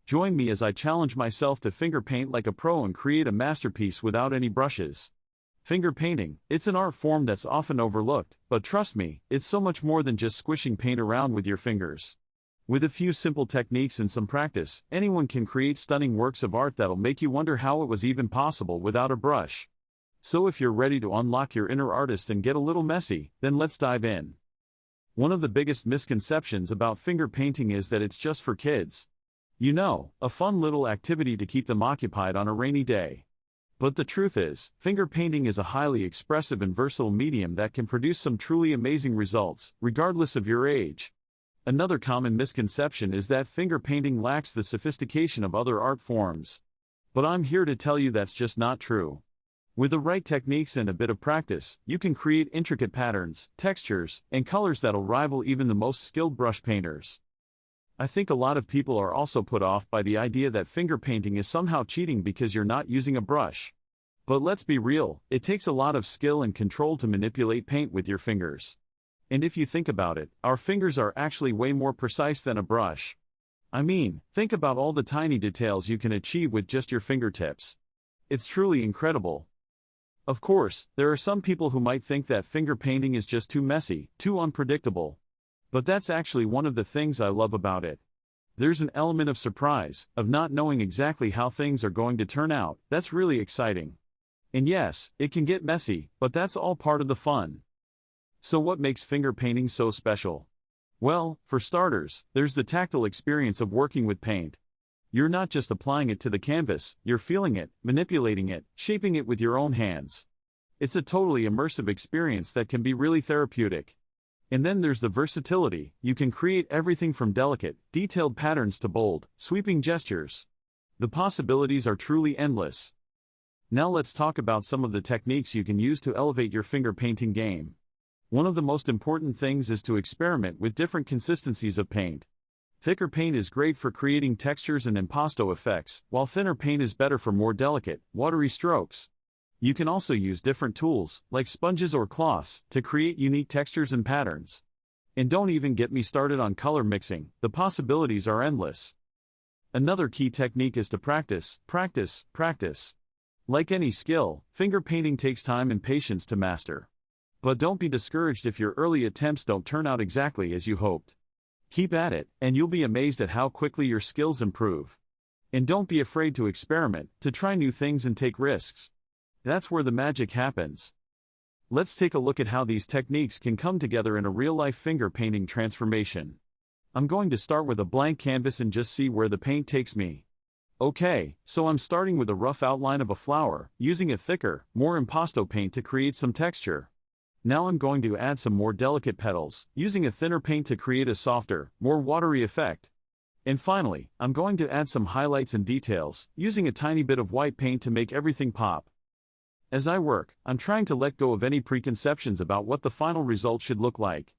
Join me as I challenge myself to finger paint like a pro and create a masterpiece without any brushes. Finger painting, it's an art form that's often overlooked, but trust me, it's so much more than just squishing paint around with your fingers. With a few simple techniques and some practice, anyone can create stunning works of art that'll make you wonder how it was even possible without a brush. So if you're ready to unlock your inner artist and get a little messy, then let's dive in. One of the biggest misconceptions about finger painting is that it's just for kids. You know, a fun little activity to keep them occupied on a rainy day. But the truth is, finger painting is a highly expressive and versatile medium that can produce some truly amazing results, regardless of your age. Another common misconception is that finger painting lacks the sophistication of other art forms. But I'm here to tell you that's just not true. With the right techniques and a bit of practice, you can create intricate patterns, textures, and colors that'll rival even the most skilled brush painters. I think a lot of people are also put off by the idea that finger painting is somehow cheating because you're not using a brush. But let's be real, it takes a lot of skill and control to manipulate paint with your fingers. And if you think about it, our fingers are actually way more precise than a brush. I mean, think about all the tiny details you can achieve with just your fingertips. It's truly incredible. Of course, there are some people who might think that finger painting is just too messy, too unpredictable. But that's actually one of the things I love about it. There's an element of surprise, of not knowing exactly how things are going to turn out, that's really exciting. And yes, it can get messy, but that's all part of the fun. So what makes finger painting so special? Well, for starters, there's the tactile experience of working with paint. You're not just applying it to the canvas, you're feeling it, manipulating it, shaping it with your own hands. It's a totally immersive experience that can be really therapeutic. And then there's the versatility. You can create everything from delicate, detailed patterns to bold, sweeping gestures. The possibilities are truly endless. Now let's talk about some of the techniques you can use to elevate your finger painting game. One of the most important things is to experiment with different consistencies of paint. Thicker paint is great for creating textures and impasto effects, while thinner paint is better for more delicate, watery strokes. You can also use different tools, like sponges or cloths, to create unique textures and patterns. And don't even get me started on color mixing, the possibilities are endless. Another key technique is to practice, practice, practice. Like any skill, finger painting takes time and patience to master. But don't be discouraged if your early attempts don't turn out exactly as you hoped. Keep at it, and you'll be amazed at how quickly your skills improve. And don't be afraid to experiment, to try new things and take risks. That's where the magic happens. Let's take a look at how these techniques can come together in a real-life finger painting transformation. I'm going to start with a blank canvas and just see where the paint takes me. Okay, so I'm starting with a rough outline of a flower, using a thicker, more impasto paint to create some texture. Now I'm going to add some more delicate petals, using a thinner paint to create a softer, more watery effect. And finally, I'm going to add some highlights and details, using a tiny bit of white paint to make everything pop. As I work, I'm trying to let go of any preconceptions about what the final result should look like.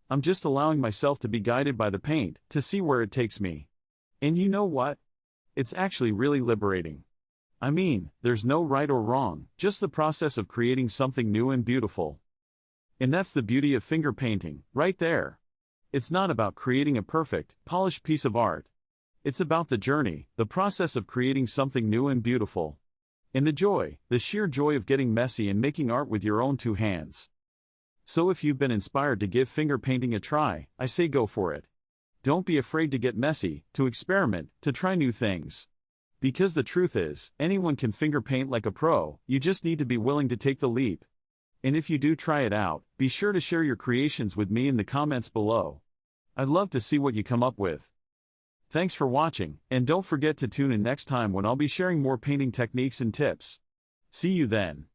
I'm just allowing myself to be guided by the paint, to see where it takes me. And you know what? It's actually really liberating. I mean, there's no right or wrong, just the process of creating something new and beautiful. And that's the beauty of finger painting, right there. It's not about creating a perfect, polished piece of art. It's about the journey, the process of creating something new and beautiful. And the joy, the sheer joy of getting messy and making art with your own two hands. So if you've been inspired to give finger painting a try, I say go for it. Don't be afraid to get messy, to experiment, to try new things. Because the truth is, anyone can finger paint like a pro, you just need to be willing to take the leap. And if you do try it out, be sure to share your creations with me in the comments below. I'd love to see what you come up with. Thanks for watching, and don't forget to tune in next time when I'll be sharing more painting techniques and tips. See you then.